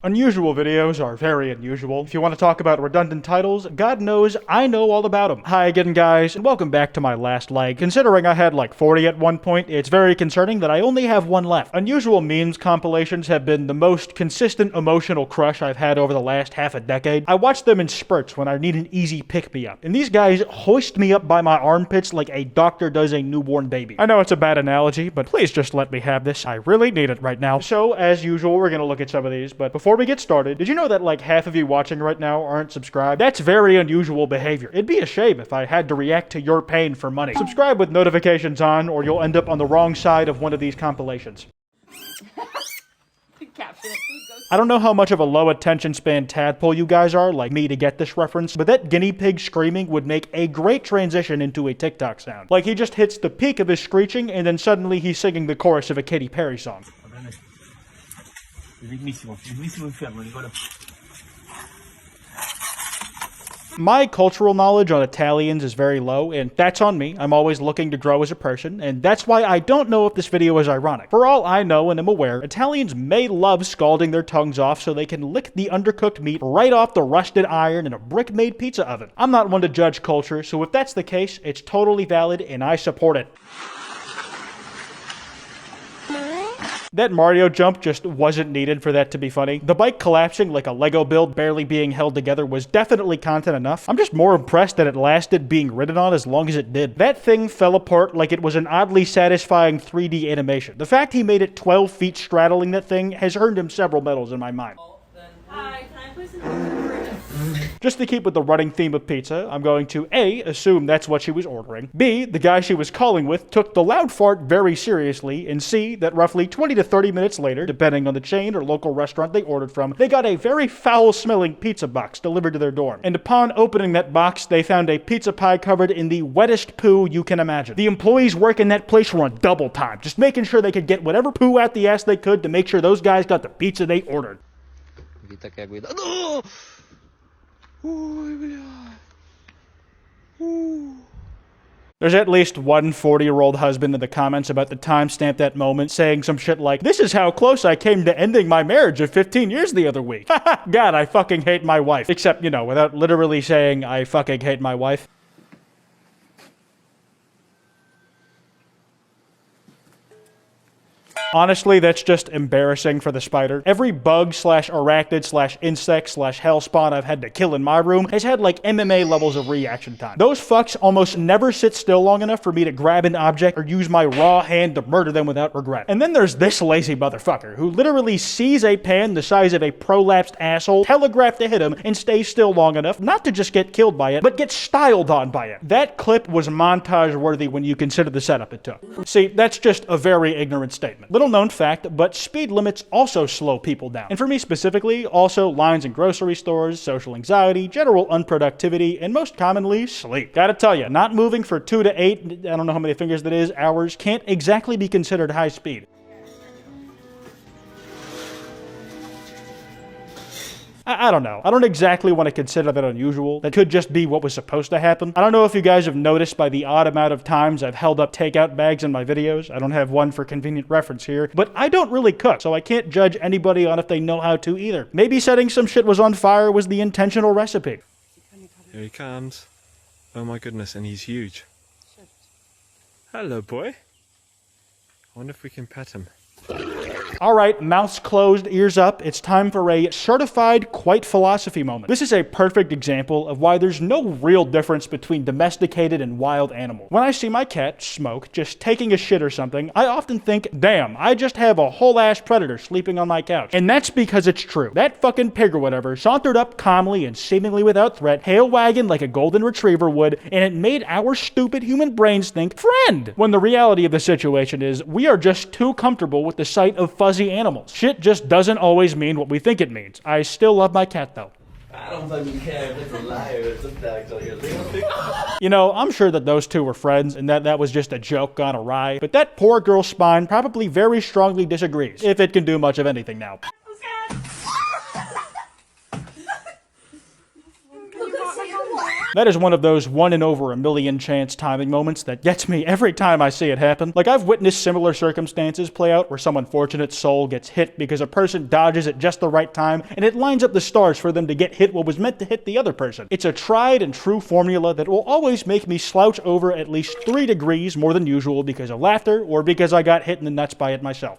Unusual videos are very unusual. If you want to talk about redundant titles, God knows I know all about them. Hi again, guys, and welcome back to my last like. Considering I had like 40 at one point, it's very concerning that I only have one left. Unusual memes compilations have been the most consistent emotional crush I've had over the last half a decade. I watch them in spurts when I need an easy pick-me-up, and these guys hoist me up by my armpits like a doctor does a newborn baby. I know it's a bad analogy, but please just let me have this. I really need it right now. So, as usual, we're gonna look at some of these, but before we get started, did you know that like half of you watching right now aren't subscribed? That's very unusual behavior. It'd be a shame if I had to react to your pain for money. Subscribe with notifications on, or you'll end up on the wrong side of one of these compilations. I don't know how much of a low attention span tadpole you guys are, like me, to get this reference, but that guinea pig screaming would make a great transition into a TikTok sound. Like he just hits the peak of his screeching, and then suddenly he's singing the chorus of a Katy Perry song. My cultural knowledge on Italians is very low, and that's on me. I'm always looking to grow as a person, and that's why I don't know if this video is ironic. For all I know and am aware, Italians may love scalding their tongues off so they can lick the undercooked meat right off the rusted iron in a brick-made pizza oven. I'm not one to judge culture, so if that's the case, it's totally valid and I support it. That Mario jump just wasn't needed for that to be funny. The bike collapsing like a Lego build barely being held together was definitely content enough. I'm just more impressed that it lasted being ridden on as long as it did. That thing fell apart like it was an oddly satisfying 3D animation. The fact he made it 12 feet straddling that thing has earned him several medals in my mind. Hi, can I please order? Just to keep with the running theme of pizza, I'm going to A, assume that's what she was ordering, B, the guy she was calling with took the loud fart very seriously, and C, that roughly 20 to 30 minutes later, depending on the chain or local restaurant they ordered from, they got a very foul-smelling pizza box delivered to their dorm. And upon opening that box, they found a pizza pie covered in the wettest poo you can imagine. The employees working that place were on double time, just making sure they could get whatever poo out the ass they could to make sure those guys got the pizza they ordered. There's at least one 40-year-old husband in the comments about the timestamp that moment saying some shit like, "This is how close I came to ending my marriage of 15 years the other week. God, I fucking hate my wife." Except, you know, without literally saying, "I fucking hate my wife." Honestly, that's just embarrassing for the spider. Every bug slash arachnid slash insect slash hellspawn I've had to kill in my room has had like MMA levels of reaction time. Those fucks almost never sit still long enough for me to grab an object or use my raw hand to murder them without regret. And then there's this lazy motherfucker who literally sees a pan the size of a prolapsed asshole, telegraphed to hit him, and stays still long enough not to just get killed by it, but get styled on by it. That clip was montage worthy when you consider the setup it took. See, that's just a very ignorant statement. Little known fact, but speed limits also slow people down. And for me specifically, also lines in grocery stores, social anxiety, general unproductivity, and most commonly, sleep. Gotta tell you, not moving for 2 to 8, I don't know how many fingers that is, hours, can't exactly be considered high speed. I don't know. I don't exactly want to consider that unusual. That could just be what was supposed to happen. I don't know if you guys have noticed by the odd amount of times I've held up takeout bags in my videos. I don't have one for convenient reference here, but I don't really cook, so I can't judge anybody on if they know how to either. Maybe setting some shit was on fire was the intentional recipe. Here he comes. Oh my goodness, and he's huge. Hello, boy. I wonder if we can pet him. Alright, mouths closed, ears up, it's time for a certified Kwite philosophy moment. This is a perfect example of why there's no real difference between domesticated and wild animals. When I see my cat, Smoke, just taking a shit or something, I often think, damn, I just have a whole-ass predator sleeping on my couch. And that's because it's true. That fucking pig or whatever sauntered up calmly and seemingly without threat, tail wagging like a golden retriever would, and it made our stupid human brains think, friend! When the reality of the situation is, we are just too comfortable with the sight of fuzzy animals. Shit just doesn't always mean what we think it means. I still love my cat though. I don't fucking care if it's a lie or it's a fact on your thing. You know, I'm sure that those two were friends and that was just a joke gone awry, but that poor girl's spine probably very strongly disagrees, if it can do much of anything now. That is one of those 1 in over a million chance timing moments that gets me every time I see it happen. Like, I've witnessed similar circumstances play out where some unfortunate soul gets hit because a person dodges at just the right time and it lines up the stars for them to get hit what was meant to hit the other person. It's a tried and true formula that will always make me slouch over at least 3 degrees more than usual because of laughter or because I got hit in the nuts by it myself.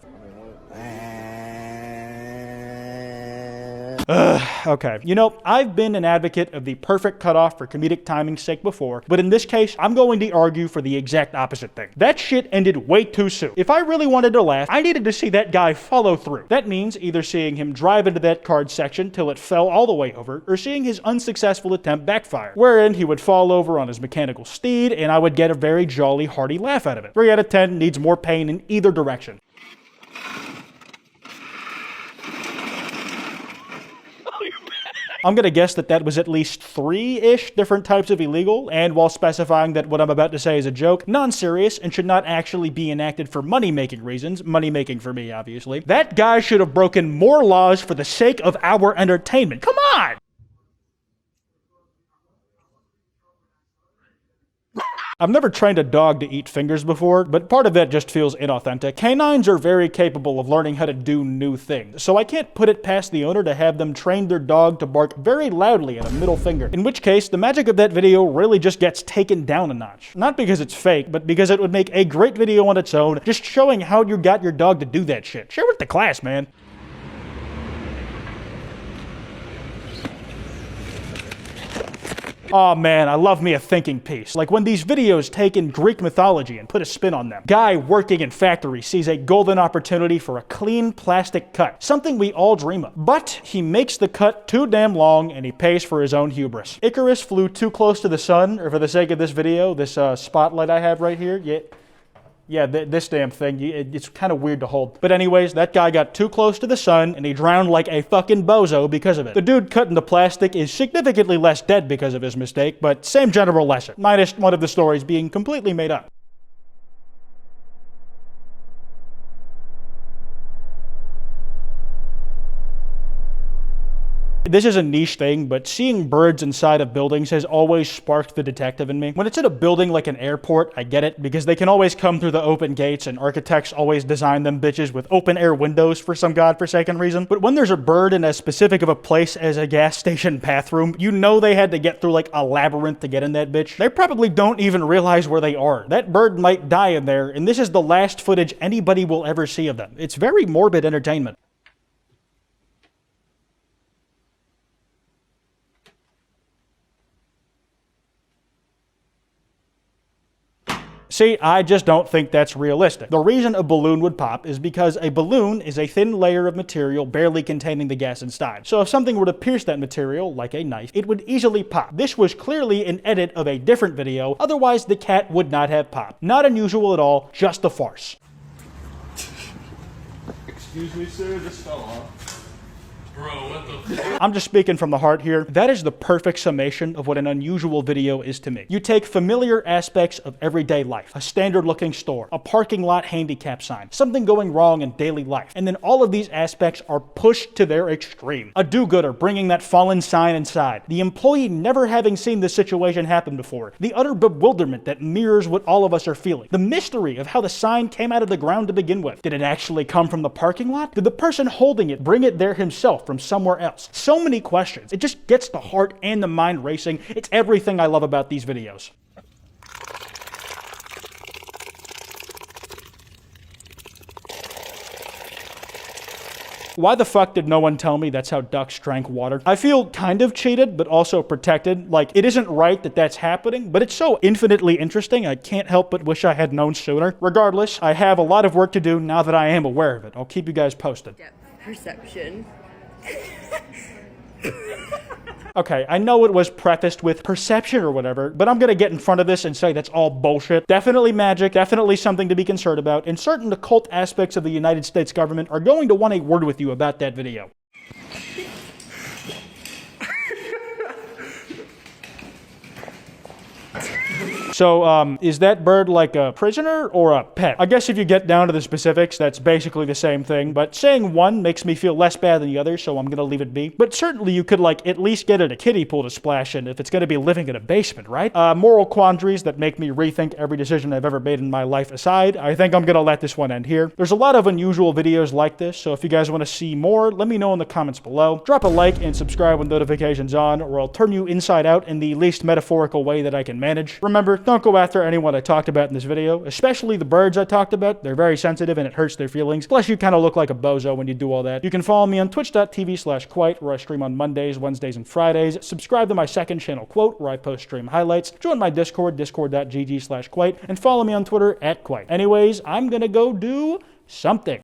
Okay. You know, I've been an advocate of the perfect cutoff for comedic timing's sake before, but in this case, I'm going to argue for the exact opposite thing. That shit ended way too soon. If I really wanted to laugh, I needed to see that guy follow through. That means either seeing him drive into that card section till it fell all the way over, or seeing his unsuccessful attempt backfire, wherein he would fall over on his mechanical steed, and I would get a very jolly, hearty laugh out of it. 3 out of 10 needs more pain in either direction. I'm gonna guess that that was at least 3-ish different types of illegal, and while specifying that what I'm about to say is a joke, non-serious, and should not actually be enacted for money-making reasons, money-making for me, obviously, that guy should have broken more laws for the sake of our entertainment. Come on! I've never trained a dog to eat fingers before, but part of that just feels inauthentic. Canines are very capable of learning how to do new things, so I can't put it past the owner to have them train their dog to bark very loudly at a middle finger. In which case, the magic of that video really just gets taken down a notch. Not because it's fake, but because it would make a great video on its own, just showing how you got your dog to do that shit. Share with the class, man. Aw man, I love me a thinking piece. Like when these videos take in Greek mythology and put a spin on them. Guy working in factory sees a golden opportunity for a clean plastic cut. Something we all dream of. But he makes the cut too damn long and he pays for his own hubris. Icarus flew too close to the sun, or for the sake of this video, this spotlight I have right here, yeah, this damn thing, it's kind of weird to hold. But anyways, that guy got too close to the sun and he drowned like a fucking bozo because of it. The dude cut into plastic is significantly less dead because of his mistake, but same general lesson, minus one of the stories being completely made up. This is a niche thing, but seeing birds inside of buildings has always sparked the detective in me. When it's at a building like an airport, I get it, because they can always come through the open gates and architects always design them bitches with open air windows for some godforsaken reason. But when there's a bird in as specific of a place as a gas station bathroom, you know they had to get through like a labyrinth to get in that bitch. They probably don't even realize where they are. That bird might die in there, and this is the last footage anybody will ever see of them. It's very morbid entertainment. See, I just don't think that's realistic. The reason a balloon would pop is because a balloon is a thin layer of material barely containing the gas inside. So if something were to pierce that material, like a knife, it would easily pop. This was clearly an edit of a different video, otherwise the cat would not have popped. Not unusual at all, just a farce. Excuse me, sir, this fell off. Bro, what the fuck? I'm just speaking from the heart here. That is the perfect summation of what an unusual video is to me. You take familiar aspects of everyday life, a standard looking store, a parking lot handicap sign, something going wrong in daily life, and then all of these aspects are pushed to their extreme. A do-gooder bringing that fallen sign inside, the employee never having seen this situation happen before, the utter bewilderment that mirrors what all of us are feeling, the mystery of how the sign came out of the ground to begin with. Did it actually come from the parking lot? Did the person holding it bring it there himself from somewhere else? So many questions. It just gets the heart and the mind racing. It's everything I love about these videos. Why the fuck did no one tell me that's how ducks drank water? I feel kind of cheated, but also protected. Like, it isn't right that that's happening, but it's so infinitely interesting, I can't help but wish I had known sooner. Regardless, I have a lot of work to do now that I am aware of it. I'll keep you guys posted. Depth perception. Okay, I know it was prefaced with perception or whatever, but I'm gonna get in front of this and say that's all bullshit. Definitely magic, definitely something to be concerned about, and certain occult aspects of the United States government are going to want a word with you about that video. So, is that bird like a prisoner or a pet? I guess if you get down to the specifics, that's basically the same thing, but saying one makes me feel less bad than the other, so I'm gonna leave it be. But certainly you could, like, at least get it a kiddie pool to splash in if it's gonna be living in a basement, right? Moral quandaries that make me rethink every decision I've ever made in my life aside, I think I'm gonna let this one end here. There's a lot of unusual videos like this, so if you guys want to see more, let me know in the comments below. Drop a like and subscribe with notifications on, or I'll turn you inside out in the least metaphorical way that I can manage. Remember, don't go after anyone I talked about in this video, especially the birds I talked about. They're very sensitive and it hurts their feelings. Plus, you kind of look like a bozo when you do all that. You can follow me on twitch.tv/Kwite, where I stream on Mondays, Wednesdays, and Fridays. Subscribe to my second channel, Quote, where I post stream highlights. Join my Discord, discord.gg/Kwite, and follow me on Twitter @Kwite. Anyways, I'm gonna go do something.